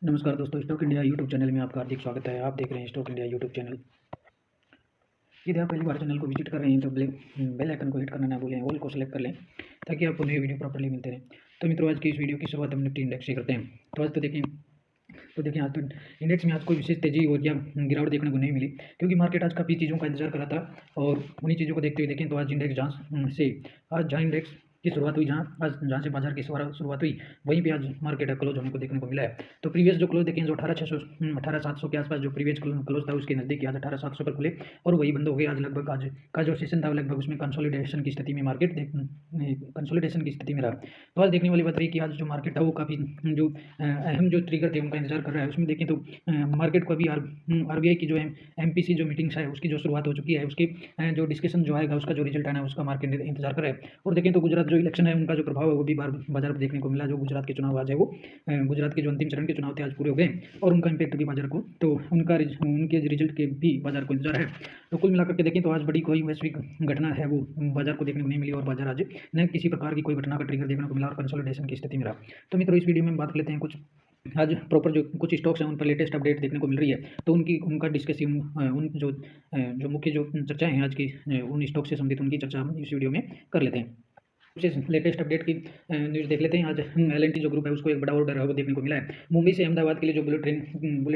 नमस्कार दोस्तों, stock India YouTube channel में आपका हार्दिक स्वागत है। आप देख रहे हैं स्टॉक इंडिया यूट्यूब चैनल। यदि आप पहली बार चैनल को विजिट कर रहे हैं तो बेल आइकन को हिट करना ना भूलें, ऑल को सेलेक्ट कर लें ताकि आपको नए वीडियो प्रॉपर्ली मिलते रहें। तो मित्रों, आज की इस वीडियो की शुरुआत हम निफ्टी इंडेक्स से करते हैं। तो आज देखिए आज तो इंडेक्स में आज कोई विशेष तेजी और या गिरावट देखने को नहीं मिली, क्योंकि मार्केट आज काफ़ी चीज़ों का इंतजार कर रहा था और उन्हीं चीज़ों को देखते हुए देखें तो आज इंडेक्स जहाँ इंडेक्स की शुरुआत हुई, जहाँ से बाजार की शुरुआत हुई, वहीं पे आज मार्केट क्लोज होने को देखने को मिला है। तो प्रीवियस जो क्लोज देखें, जो 18,700 के आसपास जो प्रीवियस क्लोज था उसके नज़दीक आज 18,700 पर खुले और वही बंद हो गए। आज लगभग आज का जो सेशन था लगभग उसमें कंसोलिडेशन की स्थिति में कंसोलिडेशन की स्थिति में रहा। तो आज देखने वाली बात रही कि आज जो मार्केट है वो काफ़ी जो अहम जो ट्रिगर थे उनका इंतजार कर रहा है। उसमें देखें तो मार्केट को अभी आरबीआई की जो एमपीसी जो मीटिंग्स है उसकी जो शुरुआत हो चुकी है, उसकी जो डिस्कशन जो आएगा उसका जो रिजल्ट आना है उसका मार्केट इंतजार कर रहा है। और देखें तो गुजरात जो इलेक्शन है उनका जो प्रभाव है वो भी बाजार पर देखने को मिला। जो गुजरात के चुनाव आज है वो गुजरात के जो अंतिम चरण के चुनाव थे आज पूरे हो गए और उनका इम्पैक्ट भी बाजार को, तो उनके रिजल्ट के भी बाजार को इंतजार है। तो कुल मिलाकर के देखें तो आज बड़ी कोई वैश्विक घटना है वो बाजार को देखने को नहीं मिली और बाजार आज न किसी प्रकार की कोई घटना का ट्रिगर देखने को मिला और कंसोलिडेशन की स्थिति में रहा। तो मित्रों, इस वीडियो में बात कर लेते हैं कुछ आज प्रॉपर जो कुछ स्टॉक्स हैं उन पर लेटेस्ट अपडेट देखने को मिल रही है, तो उनका डिस्कशन उन जो मुख्य जो चर्चाएं हैं आज की उन स्टॉक से संबंधित उनकी चर्चा हम इस वीडियो में कर लेते हैं। कुछ लेटेस्ट अपडेट की न्यूज़ देख लेते हैं। आज एल&टी जो ग्रुप है उसको एक बड़ा ऑर्डर है वो देखने को मिला है। मुंबई से अहमदाबाद के लिए जो बुलेट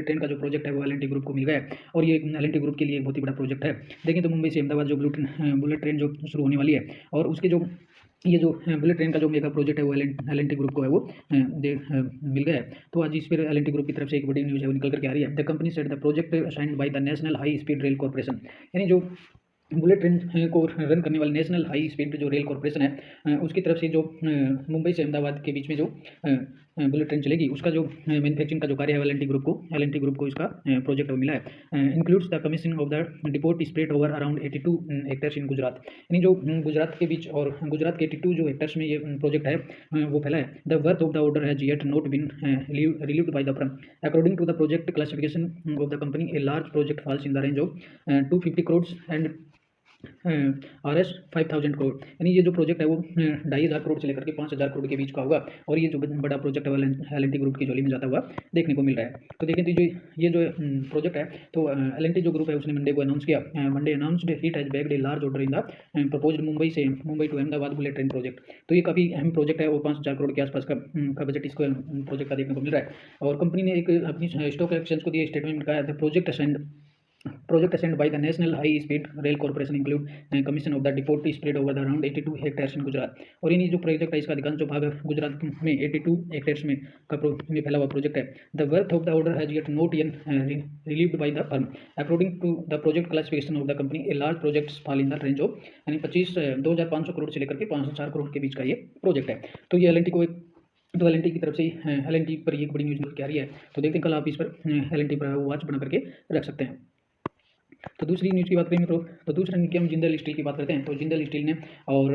ट्रेन का जो प्रोजेक्ट है वो एल&टी ग्रुप को मिल गया है और ये एल&टी ग्रुप के लिए एक बहुत ही बड़ा प्रोजेक्ट है। देखें तो मुंबई से अहमदाबाद जो बुलेट ट्रेन जो शुरू होने वाली है और उसके जो बुलेट ट्रेन का जो मेगा प्रोजेक्ट है वो एल&टी ग्रुप को है वो मिल गया है। तो आज इस पर एल&टी ग्रुप की तरफ से एक बड़ी न्यूज़ है वो निकल करके आ रही है। The company set the project assigned by the national high speed rail corporation, यानी जो बुलेट ट्रेन को रन करने वाली नेशनल हाई स्पीड जो रेल कॉर्पोरेशन है उसकी तरफ से जो मुंबई से अहमदाबाद के बीच में जो बुलेट ट्रेन चलेगी उसका जो मैन्युफैक्चरिंग का जो कार्य है एल&टी ग्रुप को इसका प्रोजेक्ट मिला है। Includes the commissioning of the depot spread over around 82 hectares in Gujarat, यानी जो गुजरात के बीच और गुजरात के 82 जो हेक्टेयर्स में ये प्रोजेक्ट है वो फैला है। The worth of the order has yet not been relieved by the firm according to the project classification of the company. A large project falls in the range of 250 crore and RS 5,000 crore, यानी ये जो project है वो 2,500 करोड़ से लेकर के 5,000 करोड़ के बीच का होगा और ये जो बड़ा प्रोजेक्ट है एल&टी ग्रुप की झोली में जाता हुआ देखने को मिल रहा है। तो देखें तो ये जो प्रोजेक्ट है तो एल&टी जो ग्रुप है उसने मंडे को अनाउंस किया। Monday announced it has bagged a large order in the proposed Mumbai to Ahmedabad bullet train project. तो ये काफ़ी अहम प्रोजेक्ट है और 5,000 करोड़ के आसपास का बजट इसको प्रोजेक्ट का देखने को मिल रहा है। और कंपनी ने एक अपनी स्टॉक एक्सचेंज को दिए स्टेटमेंट में कहा है project assigned by the National High Speed Rail Corporation include commission of the depot spread over the around 82 hectares in Gujarat. और ये जो प्रोजेक्ट है इसका अधिकांश जो भाग गुजरात में 82 हेक्टेयर्स में फैला हुआ प्रोजेक्ट है। The worth of the order has yet not relieved by the firm according to the project classification of the company. A large projects fall in the range of, यानी 2,500 करोड़ से लेकर के 504 करोड़ के बीच का ये प्रोजेक्ट है। तो ये एल&टी को तो एल&टी की तरफ से एल&टी पर एक बड़ी न्यूज़ क्या रही है, तो देखते हैं कल आप इस पर एल&टी पर वॉच बना करके रख सकते हैं। तो दूसरी न्यूज़ की बात करें मित्रों, तो दूसरा न्यूज़ की हम जिंदल स्टील की बात करते हैं। तो जिंदल स्टील ने और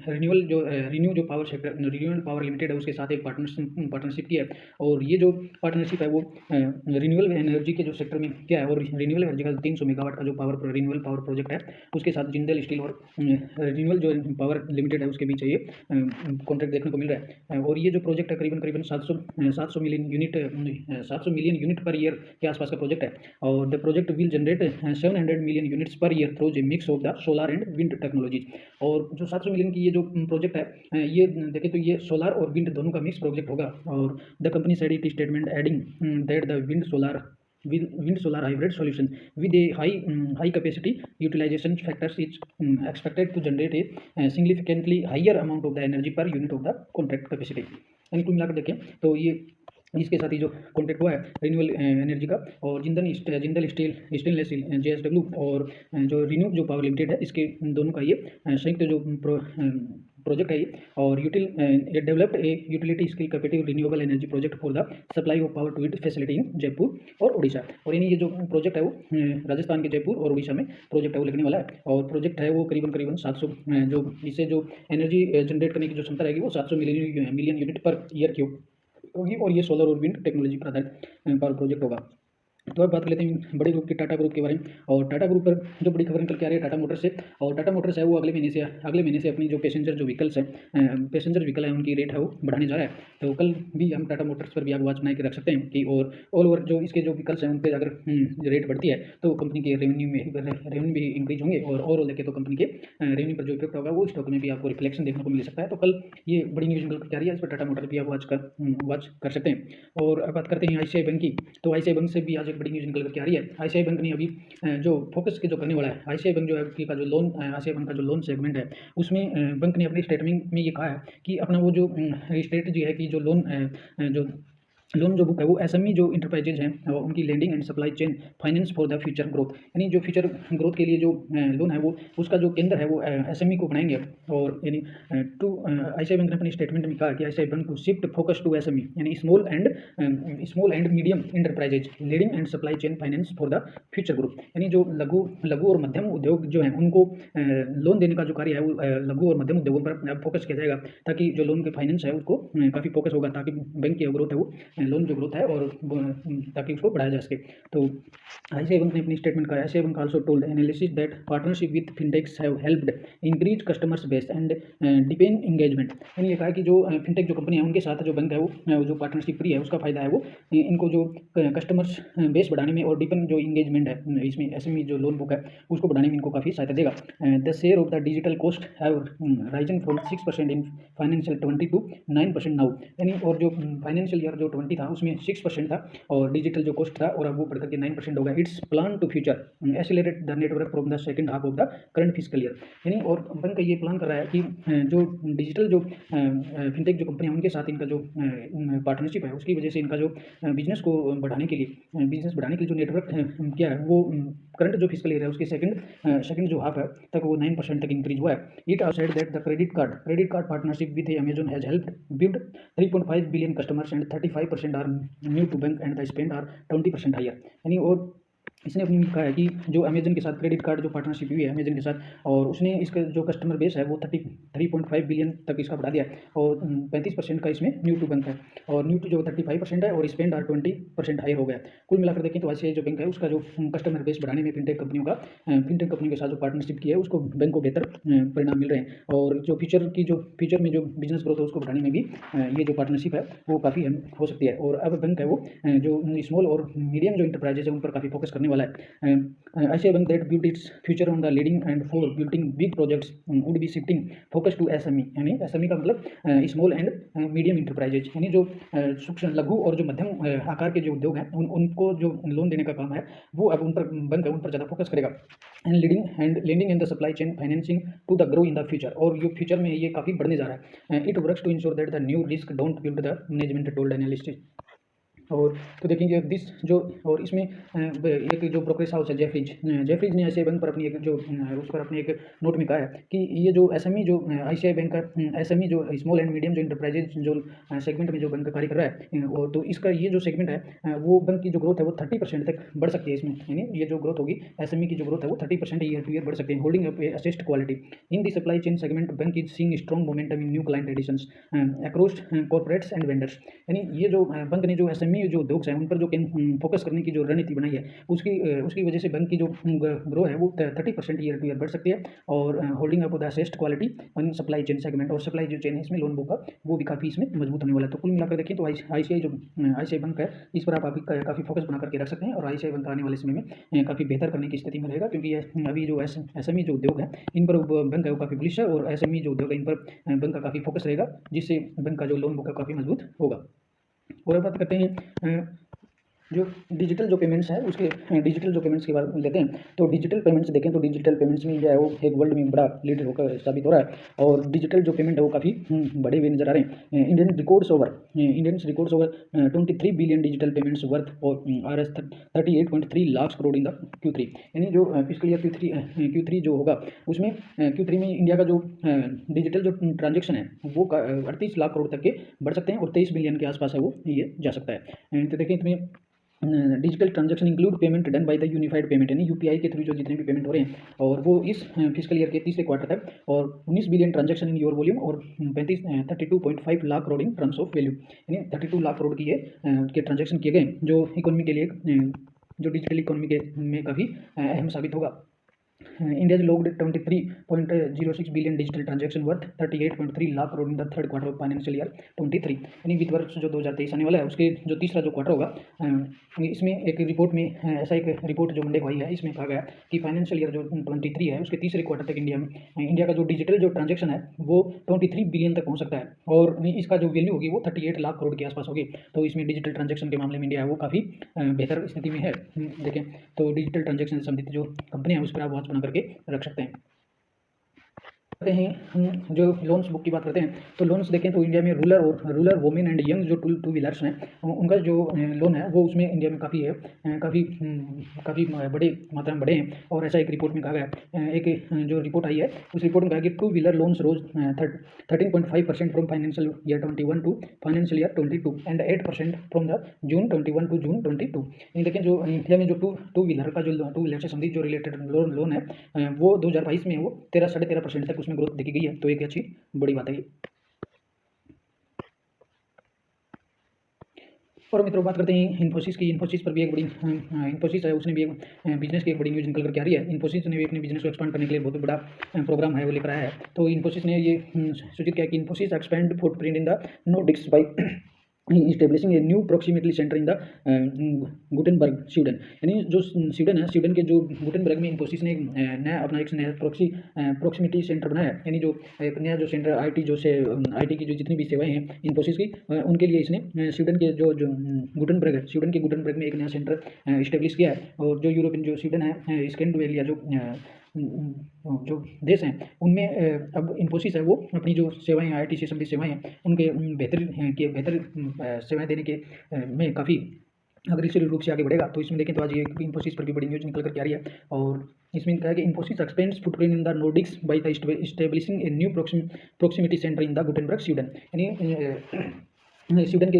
रिन्यू जो power sector renewable power limited है उसके साथ एक पार्टनरशिप की है और ये जो पार्टनरशिप है वो रिन्यूएबल एनर्जी के जो सेक्टर में क्या है और रिन्यूएबल एनर्जी का 300 मेगावाट का जो रिन्यूएबल पावर प्रोजेक्ट है उसके साथ जिंदल स्टील और रिन्यूएबल जो पावर लिमिटेड है उसके बीच ये कॉन्ट्रैक्ट देखने को मिल रहा है। और ये जो प्रोजेक्ट है करीबन 700 मिलियन यूनिट पर ईयर के आसपास का प्रोजेक्ट है और the project will generate 700 million units per year through a mix of the solar and wind technology. और जो 700 मिलियन की ये जो प्रोजेक्ट है ये देखें तो ये सोलर और विंड दोनों का मिक्स प्रोजेक्ट होगा। और the company said it statement adding that the wind solar hybrid solution with a high capacity utilization factors is expected to generate a significantly higher amount of the energy per unit of the contract capacity। यानी कुल मिलाकर देखें तो ये इसके साथ ही जो contract हुआ है रिन्यूएबल एनर्जी का और जिंदल स्टेनलेस JSW और जो रिन्यू जो पावर लिमिटेड है इसके दोनों का ये संयुक्त जो प्रोजेक्ट है ये और developed a utility scale captive renewable energy project for the supply of power to it facility in Jaipur और उड़ीसा। और यानी ये जो प्रोजेक्ट है वो राजस्थान के जयपुर और उड़ीसा में प्रोजेक्ट है वो लगने वाला है और प्रोजेक्ट है वो करीबन 700 जो इससे जो एनर्जी जनरेट करने की जो क्षमता रहेगी वो 700 मिलियन यूनिट पर ईयर की होगी और ये सोलर और विंड टेक्नोलॉजी पर आधारित पावर प्रोजेक्ट होगा। तो अब बात कर लेते हैं बड़े ग्रुप की, टाटा ग्रुप के बारे में। और टाटा ग्रुप पर जो बड़ी खबर निकल के आ रही है टाटा मोटर्स से। और टाटा मोटर्स है वो अगले महीने से अपनी जो पैसेंजर जो व्हीकल्स है, पैसेंजर व्हीकल है, उनकी रेट है वो बढ़ाने जा रहा है। तो कल भी हम टाटा मोटर्स पर भी आप वॉच बना के रख सकते हैं कि और ऑल ओवर जो इसके जो व्हीकल्स हैं उन पर अगर रेट बढ़ती है तो कंपनी के रेवेन्यू भी इंक्रीज होंगे, और ओवरऑल देखें तो कंपनी के रेवेन्यू पर जो इफेक्ट होगा वो स्टॉक में भी आपको रिफ्लेक्शन देखने को मिल सकता है। तो कल ये बड़ी न्यूज़ निकल के आ रही है, इस पर टाटा मोटर्स भी आप वॉच कर सकते हैं। और अब बात करते हैं आईसीआई बैंक की। तो आईसीआई बैंक से भी आज एक बड़ी न्यूज़ निकल कर आ रही है। आईसीआई बैंक ने अभी जो फोकस के जो करने वाला है, आईसीआई बैंक जो है का जो लोन, आईसीआई बैंक का जो लोन सेगमेंट है उसमें बैंक ने अपने स्टेटमेंट में ये कहा है कि अपना वो जो स्ट्रेटजी है कि जो लोन जो बुक है वो एसएमई जो इंटरप्राइजेज हैं उनकी lending and supply chain finance for the future growth, यानी जो फ्यूचर ग्रोथ के लिए जो लोन है वो उसका जो केंद्र है वो एसएमई को बनाएंगे। और यानी टू आईसीआई बैंक ने अपनी स्टेटमेंट में कहा कि ICI bank to shift focus to SME, यानी small and medium enterprises lending and supply chain finance for the future growth, यानी जो लघु और मध्यम उद्योग जो हैं उनको लोन देने का जो कार्य है वो लघु और मध्यम उद्योगों पर फोकस किया जाएगा, ताकि जो लोन के फाइनेंस है उसको काफ़ी फोकस होगा, ताकि बैंक की ग्रोथ है वो लोन जो ग्रोथ है और ताकि उसको बढ़ाया जा सके। तो आईसीआई बैंक ने अपनी स्टेटमेंट का, ICI bank also told analysis that partnership with फिनटेक्स have helped increase customers base and Dipen engagement, यानी ये कहा कि जो फिनटेक जो कंपनी है उनके साथ जो बैंक है वो जो पार्टनरशिप फ्री है उसका फायदा है वो इनको जो कस्टमर्स बेस बढ़ाने में और डिपेन जो इंगेजमेंट है इसमें एसएमई जो लोन बुक है उसको बढ़ाने में इनको काफ़ी सहायता देगा। The share of the digital cost have risen from 6% in financial 20 to 9% now, यानी और जो फाइनेंशियल ईयर जो 20 था उसमें 6% था और डिजिटल जो कॉस्ट था और अब वो बढ़कर के 9% होगा। Its plan to future accelerate the network from the second half of the current physical year, यानी और बैंक ये प्लान कर रहा है कि जो डिजिटल जो फिनटेक जो कंपनी है उनके साथ इनका जो पार्टनरशिप है उसकी वजह से इनका जो बिजनेस बढ़ाने के लिए जो नेटवर्क क्या है वो करंट जो फिजिकल ईयर है उसके सेकंड जो हाफ है तक वो 9% तक इंक्रीज हुआ है। It are said that the credit card partnership with Amazon has helped build 3.5 billion customers and 35% are new to bank and the spend are 20% higher, यानी और इसने अपनी कहा है कि जो अमेजन के साथ क्रेडिट कार्ड जो पार्टनरशिप हुई है अमेजन के साथ, और उसने इसका जो कस्टमर बेस है वो 33.5 बिलियन तक इसका बढ़ा दिया है और 35% का इसमें न्यू टू बैंक है और न्यू टू जो 35% है और स्पेंड आर 20% हायर हो गया। कुल मिलाकर देखें तो आईसीआई जो बैंक है उसका जो कस्टमर बेस बढ़ाने में फिनटेक कंपनियों के साथ जो पार्टनरशिप की है उसको बैंक को बेहतर परिणाम मिल रहे हैं, और जो फ्यूचर में जो बिजनेस ग्रोथ है उसको बढ़ाने में भी ये जो पार्टनरशिप है वो काफ़ी अहम हो सकती है। और अब बैंक है वो जो स्मॉल और मीडियम जो इंटरप्राइजेज है उन पर काफ़ी फोकस करने वाला है। ICI bank that built its future on the leading and for building big projects would be shifting focus to SME, यानी एसएमई का मतलब स्मॉल एंड मीडियम इंटरप्राइजेज, यानी जो सूक्ष्म लघु और जो मध्यम आकार के जो उद्योग हैं उनको जो लोन देने का काम है वो अब उन पर बैंक है उन पर ज़्यादा फोकस करेगा। And lending in the supply chain financing to the grow in the future, और ये फ्यूचर में ये काफ़ी बढ़ने जा रहा है। It works to ensure that the new risk don't build the management told analyst. और तो देखेंगे दिस जो और इसमें एक जो ब्रोकरेज हाउस है जेफरीज ने आईसीआई बैंक पर अपनी एक जो उस पर अपने एक नोट में कहा है कि ये जो एसएमई जो आईसीआई बैंक का एसएमई जो स्मॉल एंड मीडियम जो इंटरप्राइजेज जो सेगमेंट में जो बैंक कार्य कर रहा है और तो इसका ये जो सेगमेंट है वो बैंक की जो ग्रोथ है वो 30% तक बढ़ सकती है इसमें, यानी ये जो ग्रोथ होगी एसएमई की जो ग्रोथ है वो 30% ईयर टू ईयर बढ़ सकती है। Holding up asset quality in the supply chain segment bank is seeing strong momentum in new client additions across corporates and vendors, यानी ये जो बैंक ने जो एसएमई जो उद्योग है उन पर जो फोकस करने की जो रणनीति बनाई है उसकी वजह से बैंक की जो ग्रो है वो 30% ईयर टू ईयर बढ़ सकती है। और holding up the asset quality on supply chain segment, और सप्लाई जो चेन है इसमें लोन बुक का वो भी काफ़ी इसमें मजबूत होने वाला है। तो कुल मिलाकर देखें तो आईसीआई बैंक है इस पर आप काफ़ी फोकस बना करके रख सकते हैं, और आईसीआई बैंक आने वाले समय में काफ़ी बेहतर करने की स्थिति में रहेगा, क्योंकि अभी जो एसएमई जो उद्योग है इन पर बैंक है वो काफ़ी बुलिश है, और एसएमई जो उद्योग है इन पर बैंक का काफ़ी फोकस रहेगा, जिससे बैंक का जो लोन बुक है काफ़ी मजबूत होगा। और अब बात करते हैं जो डिजिटल जो पेमेंट्स है उसके डिजिटल जो पेमेंट्स की बात लेते हैं। तो डिजिटल पेमेंट्स देखें तो डिजिटल पेमेंट्स में इंडिया है वो एक वर्ल्ड में बड़ा लीडर होकर साबित हो रहा है, और डिजिटल जो पेमेंट है वो काफ़ी बड़े हुए नजर आ रहे हैं। Indian records over 23 billion digital payments worth और RS 38.3 lakh crore in the Q3, यानी जो फिजिकल ईयर Q3 जो होगा उसमें Q3 में इंडिया का जो डिजिटल जो ट्रांजेक्शन है वो 38 लाख करोड़ तक के बढ़ सकते हैं, और 23 बिलियन के आसपास है वो ये जा सकता है। तो देखें इसमें digital transaction include payment done by the unified payment, यानी यूपीआई के थ्रू जो जितने भी पेमेंट हो रहे हैं, और वो इस फिजिकल ईयर के तीसरे क्वार्टर तक, और 19 billion transaction in your volume, और 32.5 lakh crore in terms of value, यानी 32 लाख करोड़ की ये के ट्रांजैक्शन किए गए जो इकोनॉमी के लिए जो डिजिटल इकोनॉमी के में काफ़ी अहम साबित होगा। India's logged 23.06 billion digital transaction worth 38.3 lakh crore in the third quarter of financial year 23, यानी वित्त वर्ष जो 2023 आने वाला है उसके जो तीसरा जो क्वार्टर होगा, इसमें एक रिपोर्ट में ऐसा एक रिपोर्ट जो मंडे को आई है, इसमें कहा गया कि फाइनेंशियल ईयर जो 23 है उसके तीसरे क्वार्टर तक इंडिया का जो डिजिटल जो ट्रांजेक्शन है वो 23 बिलियन तक पहुँच सकता है और इसका जो वैल्यू होगी वो 38 लाख करोड़ के आसपास होगी। तो इसमें डिजिटल ट्रांजेक्शन के मामले में इंडिया है वो काफ़ी बेहतर स्थिति में है। देखें तो डिजिटल ट्रांजेक्शन से संबंधित जो कंपनियाँ हैं उस पर आप वॉच बना करके रख सकते हैं। करते हैं हम जो लोन्स बुक की बात करते हैं तो लोन्स देखें तो इंडिया में रूरल वुमेन एंड यंग जो टू व्हीलर्स हैं उनका जो लोन है वो उसमें इंडिया में काफ़ी है, काफ़ी बड़ी मात्रा में बढ़े हैं। और ऐसा एक रिपोर्ट में कहा गया, एक जो रिपोर्ट आई है उस रिपोर्ट में कहा कि two wheeler loans rose 13.5% from financial year 21 to financial year 22 and 8% from the June 21 to June 22। देखें जो इंडिया में जो टू व्हीलर का जो टू व्हीलर से संबंधित जो रिलेटेड लोन है वो 2022 में वो 13.5% तक उसमें ग्रोथ देखी गई है। तो एक अच्छी बड़ी बात है ये। और मित्रों बात करते हैं इन्फोसिस की। इन्फोसिस पर भी एक बड़ी इन्फोसिस है उसने भी एक बिजनेस की एक बड़ी न्यूज़ निकल करके आ रही है। इन्फोसिस ने भी अपने बिजनेस को एक्सपांड करने के लिए बहुत बड़ा प्रोग्राम है वो लेकर आया है। तो इन्फोसिस ने ये सूचित किया कि Infosys expand footprint in the Nordics by establishing a new proximity centre in the Gothenburg Sweden, यानी जो स्वीडन है, स्वीडन के जो गुटेनबर्ग में इन्फोसिस ने अपना एक नया प्रोक्सीमिटी सेंटर बनाया है, यानी जो एक नया जो सेंटर आईटी की जो जितनी भी सेवाएं हैं इन्फोसिस की उनके लिए इसने स्वीडन के जो गुटेनबर्ग है, स्वीडन के गुटेनबर्ग में एक नया सेंटर इस्टेब्लिश किया है। और जो यूरोपियन जो स्वीडन है, स्कैंडिनेविया जो देश हैं उनमें अब इन्फोसिस है वो अपनी जो सेवाएं आईटी से संबंधित सेवाएं हैं उनके बेहतर सेवाएं देने के में काफ़ी अग्रेसिव रूप से आगे बढ़ेगा। तो इसमें देखें तो आज ये इन्फोसिस पर भी बड़ी न्यूज़ निकल करके आ रही है। और इसमें कहा कि Infosys expands footprint in the Nordics by establishing a new proximity centre in the Gothenburg Sweden, यानी स्वीडन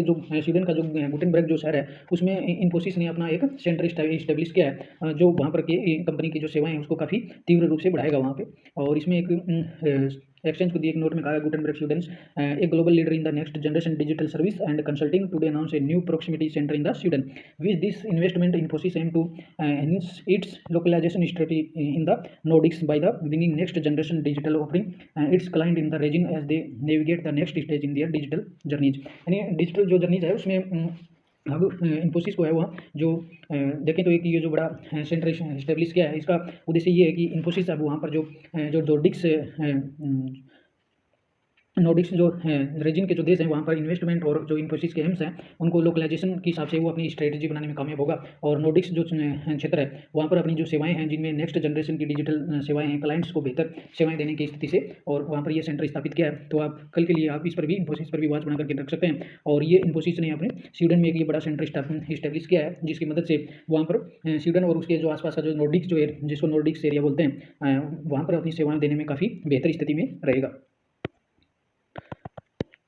का जो गुटेनबर्ग जो शहर है उसमें इन्फोसिस ने अपना एक सेंटर इस्टेब्लिश किया है जो वहाँ पर के कंपनी की जो सेवाएं हैं उसको काफ़ी तीव्र रूप से बढ़ाएगा वहाँ पे। और इसमें एक एक्सचेंज को दिए एक नोट में कहा Gothenburg Sweden a global leader in the next generation digital service and consulting today announce a new proximity centre in the Sweden with this investment Infosys aim to enhance its localization strategy in the Nordics by the bringing next generation digital offering its client in the region as they navigate the next stage in their digital journeys, यानी digital जो journeys है उसमें अब इन्फोसिस को है वहाँ जो देखें तो एक ये जो बड़ा सेंटर इस्टेब्लिश किया है इसका उद्देश्य ये है कि इन्फोसिस अब वहाँ पर जो नॉर्डिक्स जो रीजन के जो देश हैं वहाँ पर इन्वेस्टमेंट और जो इन्फोसिस के एम्स हैं उनको लोकलाइजेशन के हिसाब से वो अपनी स्ट्रेटजी बनाने में कामयाब होगा। और नॉर्डिक्स जो क्षेत्र है वहाँ पर अपनी जो सेवाएं हैं जिनमें नेक्स्ट जनरेशन की डिजिटल सेवाएं हैं क्लाइंट्स को बेहतर सेवाएं देने की स्थिति से, और वहाँ पर ये सेंटर स्थापित किया है। तो आप कल के लिए आप इस पर भी इन्फोसिस पर भी वॉच बना करके रख सकते हैं। और ये इन्फोसिस ने अपने स्वीडन में एक ये बड़ा सेंटर इस्टेब्लिश किया है जिसकी मदद से वहाँ पर स्वीडन और उसके जो आसपास का जो नॉर्डिक्स जो जिसको नॉर्डिक्स एरिया बोलते हैं वहाँ पर अपनी सेवाएं देने में काफ़ी बेहतर स्थिति में रहेगा।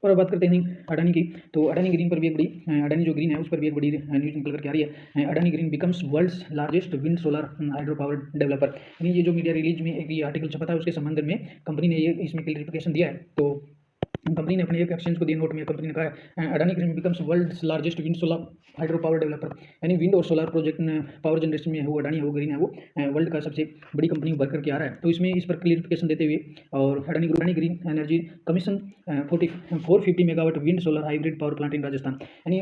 और अब बात करते हैं अडानी की। तो अडानी ग्रीन पर भी एक बड़ी अडानी जो ग्रीन है उस पर भी एक बड़ी न्यूज़ निकल करके आ रही है। Adani green becomes world's largest wind solar hydro power developer, यानी ये जो मीडिया रिलीज में एक ये आर्टिकल छपा था उसके संबंध में कंपनी ने ये इसमें क्लैरिफिकेशन दिया है। तो कंपनी ने अपने एक एक्सचेंज को दिए नोट में कंपनी ने कहा Adani green becomes world's largest wind solar hydro power developer, यानी विंड और सोलर प्रोजेक्ट पावर जनरेशन में है वो अडानी है वो ग्रीन है वो वर्ल्ड का सबसे बड़ी कंपनी उभर करके आ रहा है। तो इसमें इस पर क्लियरिफिकेशन देते हुए और Adani green energy commission 450 megawatt wind solar hybrid power plant in Rajasthan, यानी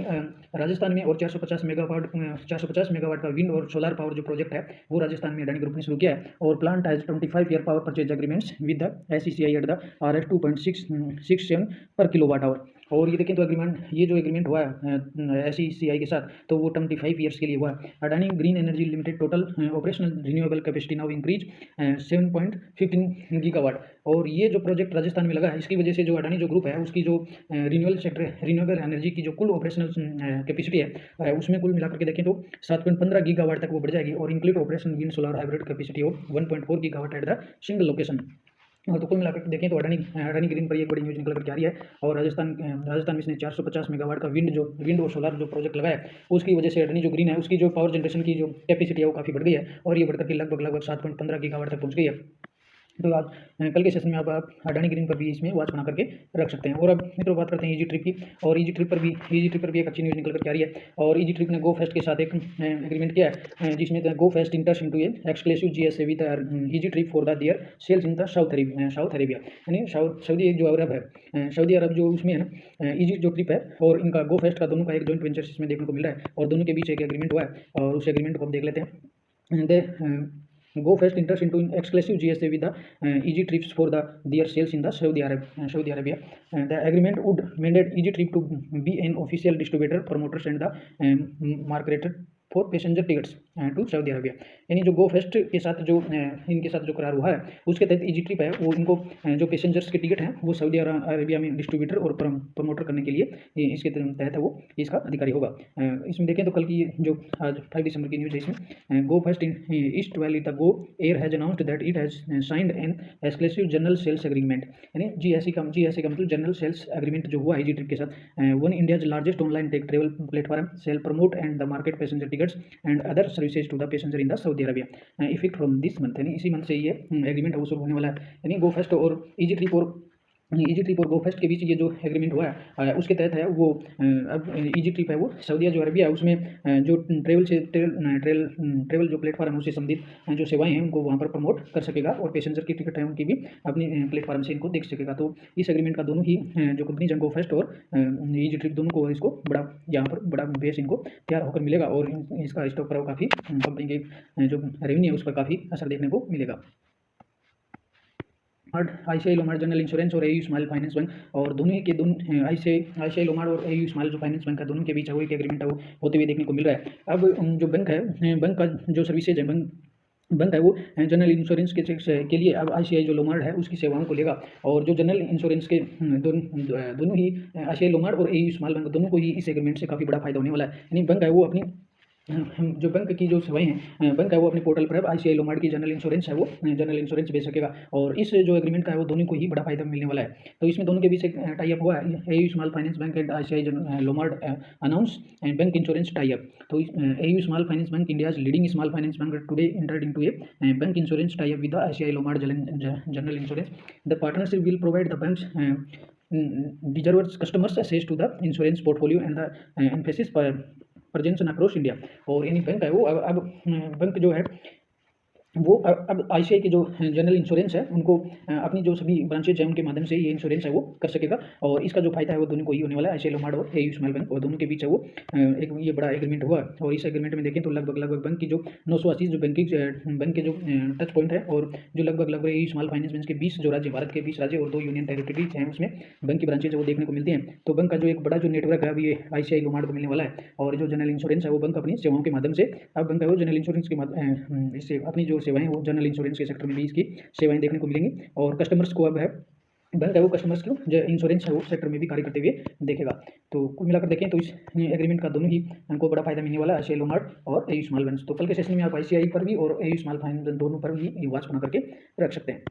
राजस्थान में और 450 मेगावाट का विंड और सोलर पावर जो प्रोजेक्ट है वो राजस्थान में अडानी ग्रुप ने शुरू किया है। और plant has 25 year power purchase agreements with the SECI at the RS 2.67 पर किलोवाट आवर। और ये देखें तो ये जो एग्रीमेंट हुआ है SECI के साथ तो वो 25 ईयर्स के लिए हुआ है। Adani green energy limited total operational renewable capacity now increase 7.15 gigawatt. और ये जो प्रोजेक्ट राजस्थान में लगा है इसकी वजह से जो अडानी जो ग्रुप है उसकी जो रिन्यूएबल एनर्जी की जो कुल ऑपरेशनल कैपेसिटी है उसमें कुल मिलाकर के देखें तो 7.15 गीगावाट तक वो बढ़ जाएगी। और include operation wind solar hybrid capacity of 1.4 gigawatt at the single location. तो कुल मिलाकर देखें तो अडानी ग्रीन पर एक बड़ी न्यूज़ निकल करके आ रही है। और राजस्थान में इसने 450 मेगावाट का विंड और सोलर जो प्रोजेक्ट लगाया है उसकी वजह से अडानी जो ग्रीन है उसकी जो पावर जनरेशन की जो कैपेसिटी है वो काफ़ी बढ़ गई है और ये बढ़कर के लगभग 7.15 गीगावाट तक पहुँच गई है। तो आज कल के सेशन में आप अडानी ग्रीन पर भी इसमें वॉच बना करके रख सकते हैं। और अब मित्रों बात करते हैं ईजी ट्रिप की। और ईजी ट्रिप पर भी एक अच्छी न्यूज़ निकल कर आ रही है। और ईजी ट्रिप ने गो फेस्ट के साथ एक एग्रीमेंट किया है, जिसमें Go First enters into a exclusive GSA with easy trip for the their sales in the South Arabia, यानी सऊदी जो अरब है, सऊदी अरब जो उसमें है ना, ईजी जो ट्रिप है और इनका गो फेस्ट का दोनों का एक जॉइंट वेंचर इसमें देखने को मिल रहा है। और दोनों के बीच एक एग्रीमेंट हुआ है और उस एग्रीमेंट को हम देख लेते हैं। Go Fest enters into an exclusive GSA with the Easy Trips for their sales in the Saudi Arabia. The agreement would mandate Easy Trip to be an official distributor, promoters and the marketer for passenger tickets to Saudi Arabia. यानी जो गो fest के साथ जो इनके साथ जो करार हुआ है उसके तहत ईजी ट्रिप है वो इनको जो पैसेंजर्स के टिकट हैं वो सऊदी अरबिया में डिस्ट्रीब्यूटर और प्रमोटर करने के लिए इसके तहत है वो इसका अधिकारी होगा। इसमें देखें तो कल की जो आज 5 दिसंबर की न्यूज़ है, इसमें Go First in east valley the Go Air has announced that it has signed an exclusive general sales agreement. यानी जीएसए का मतलब जनरल सेल्स एग्रीमेंट जो हुआ ईजी ट्रिप के साथ, one India's largest online travel platform sell promote and the market passenger tickets and other services to the passenger in the Saudi Arabia effect from this month. यानी इसी month से ये agreement वो शुरू होने वाला है। यानी गो फेस्ट और ईजी ट्रिप और गो फेस्ट के बीच ये जो एग्रीमेंट हुआ है उसके तहत है वो अब ईजी ट्रिप है वो सऊदी जो अरबिया है उसमें जो ट्रेवल जो प्लेटफॉर्म है उससे संबंधित जो सेवाएं हैं उनको वहाँ पर प्रमोट कर सकेगा और पैसेंजर की टिकट है उनकी भी अपनी प्लेटफॉर्म से इनको देख सकेगा। तो इस एग्रीमेंट का दोनों ही जो कंपनी गो फेस्ट और ईजी ट्रिप दोनों को इसको बड़ा यहाँ पर बड़ा बेस इनको तैयार होकर मिलेगा और इसका स्टॉक पर काफ़ी कंपनी के जो रेवेन्यू है उस पर काफ़ी असर देखने को मिलेगा। आईसीआई लोमार्ड जनरल इंश्योरेंस और एयू स्माइल फाइनेंस बैंक और दोनों के आईसीआई लोमार्ड और एयू स्माइल जो फाइनेंस बैंक है दोनों के बीच वो एक एग्रीमेंट है वो होते हुए देखने को मिल रहा है। अब जो बैंक है, बैंक का जो सर्विसेज है बैंक है वो जनरल इंश्योरेंस के लिए अब आईसीआई जो लोमार्ड है उसकी सेवाओं को लेगा। और जो जनरल इंश्योरेंस के दोनों ही आईसीआई लोमार्ड और एयू स्मॉल बैंक दोनों को ही इस एग्रीमेंट से काफ़ी बड़ा फायदा होने वाला है। यानी बैंक है वो अपनी जो बैंक की जो सेवाएं हैं बैंक है वो अपने पोर्टल पर आईसीआई लोमार्ड की जनरल इंश्योरेंस है वो जनरल इंश्योरेंस बेच सकेगा और इस जो एग्रीमेंट का है वो दोनों को ही बड़ा फायदा मिलने वाला है। तो इसमें दोनों के बीच एक टाई अप हुआ है, AU small finance bank and ICI Lombard announce and bank insurance tie up. तो AU small finance bank India's leading small finance bank today entered into a bank insurance tie up with the ICICI Lombard General Insurance. The partnership will provide the bank's deserved customers access to the insurance portfolio and the emphasis presence across India. और यानी bank है वो अब bank जो है वो अब ICI के जो जनरल इंश्योरेंस है उनको अपनी जो सभी ब्रांचेज हैं उनके माध्यम से ये इंश्योरेंस है वो कर सकेगा। और इसका जो फायदा है वो दोनों को ही होने वाला है, आईसीआई लोमार्ड और एयू स्मॉल बैंक और दोनों के बीच है वो एक ये बड़ा एग्रीमेंट हुआ। और इस एग्रीमेंट में देखें तो लगभग बैंक की जो 980 जो बैंक के जो टच पॉइंट है और जो लगभग एयू स्मॉल फाइनेंस बैंक के 20 जो राज्य भारत के 20 राज्य और 2 यूनियन टेरिटरीज हैं उसमें बैंक की ब्रांचेज है वो देखने को मिलती हैं। तो बैंक का जो एक बड़ा जो नेटवर्क है अभी ये आईसीआई लोमार्ड को मिलने वाला है। और जो जनरल इंश्योरेंस है वो बैंक अपनी सेवाओं के माध्यम से अब बैंक है वो जनरल इंश्योरेंस के इससे अपनी जो सेवाएं वो जनरल इंश्योरेंस के सेक्टर में भी इसकी सेवाएं देखने को मिलेंगी। और कस्टमर्स को अब है बैंक है वो कस्टमर्स को जो इंश्योरेंस है वो सेक्टर में भी कार्य करते हुए देखेगा। तो कुल मिलाकर देखें तो इस एग्रीमेंट का दोनों ही को बड़ा फायदा मिलने वाला है, आईसीआई लोमार्ड और एयू स्मॉल बैंक। तो कल के सेशन में आप आईसीआई पर भी और एयू स्मॉल फाइनेंस दोनों पर भी वॉच बना करके रख सकते हैं।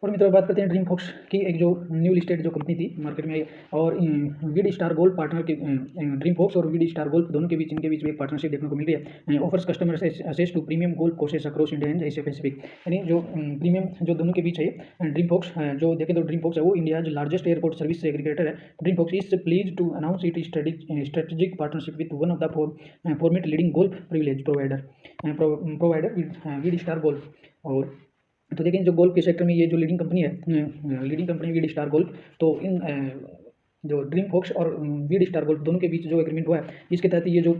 और मित्रों बात करते हैं ड्रीम फॉक्स की, एक जो न्यू लिस्टेड जो कंपनी थी मार्केट में और वीड स्टार गोल्ड पार्टनर के ड्रीम फॉक्स और वीड स्टार गोल्ड दोनों के बीच इनके बीच में एक पार्टनरशिप देखने को मिल रही है। Offers customers access to premium gold courses across India and Asia Pacific. यानी जो प्रीमियम जो दोनों के बीच है ड्रीम फॉक्स जो देखें तो ड्रीम फॉक्स है वो India largest airport service aggregator है। Dream folks is please to announce it strategic partnership with one of the format leading golf privilege provider with star gold. और तो देखिए जो गोल्फ के सेक्टर में ये जो leading company weed star golf, तो इन जो ड्रीम फॉक्स और वीड स्टार गोल्फ दोनों के बीच जो एग्रीमेंट हुआ है इसके तहत ये जो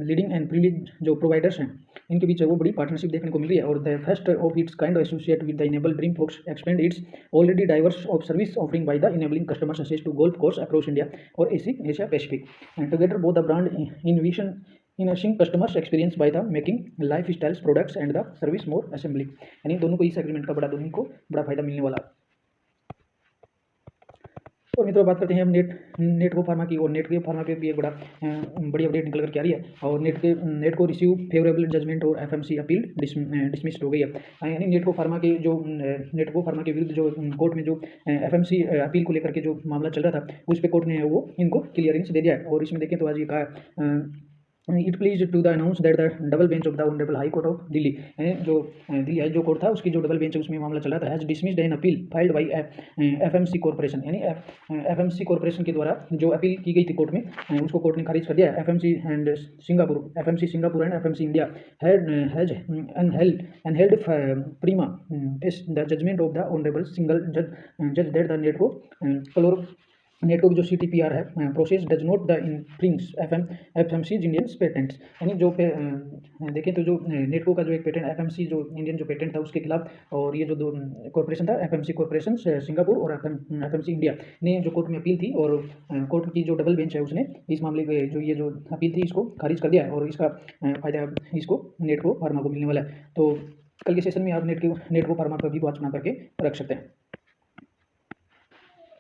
लीडिंग एंड प्रिविलेज जो प्रोवाइडर्स हैं इनके बीच वो बड़ी पार्टनरशिप देखने को मिल रही है। और the first of its kind associate with the enable dream folks expand its already diverse of service offering by the enabling customers access to golf course across India और Asia Pacific and together both the brand innovation enhancing customers experience by the making lifestyles products and the service more assembly। यानी दोनों को इस agreement का दोनों को बड़ा फायदा मिलने वाला है। और मित्रों बात करते हैं हम नेटको फार्मा की। और नेटको फार्मा पे भी एक बड़ी अपडेट निकल करके आ रही है। और नेट को रिसीव फेवरेबल जजमेंट और एफएमसी अपील डिसमिस्ड हो गई है। यानी नेटको फार्मा के विरुद्ध जो कोर्ट में जो एफएमसी अपील को लेकर के जो मामला चल रहा था उस पर कोर्ट ने वो इनको क्लियरेंस दे दिया है। और इसमें देखें तो आज ये कहा it please to the announce that the double bench of the honourable High Court of Delhi, जो दिल्ली हाई जो कोर्ट था उसकी जो डबल बेंच है उसमें मामला चल रहा था, has dismissed an appeal filed by FMC corporation, यानी एफएमसी कॉर्पोरेशन के द्वारा जो अपील की गई थी कोर्ट में, उसको कोर्ट ने खारिज कर दिया। FMC Singapore and FMC India has upheld प्रीमा the judgement of the honourable single जज दैट द नेटको की जो CTPR है process does not the infringes FMC Indian patents, यानी जो देखें तो जो नेटको का जो एक पेटेंट एफएमसी जो इंडियन जो पेटेंट था उसके खिलाफ, और ये जो दो कॉर्पोरेशन था एफएमसी कॉर्पोरेशन सिंगापुर और एफएमसी इंडिया ने जो कोर्ट में अपील थी, और कोर्ट की जो डबल बेंच है उसने इस मामले में जो ये जो अपील थी इसको खारिज कर दिया है, और इसका फायदा इसको नेटको फार्मा को मिलने वाला है। तो कल के सेशन में आप नेटको फार्मा पर भी बात बना करके रख सकते हैं।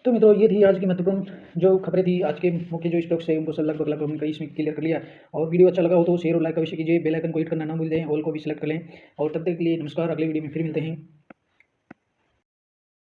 तो मित्रों ये थी आज की महत्वपूर्ण जो खबरें थी, आज के मुख्य जो स्टॉक्स है उनको लगभग हमने इसमें क्लियर कर लिया। और वीडियो अच्छा लगा हो तो शेयर और लाइक अवश्य कीजिए, बेल आइकन को हिट करना ना भूल दें, ऑल को भी सिलेक्ट कर लें। और तब तक के लिए नमस्कार, अगले वीडियो में फिर मिलते हैं।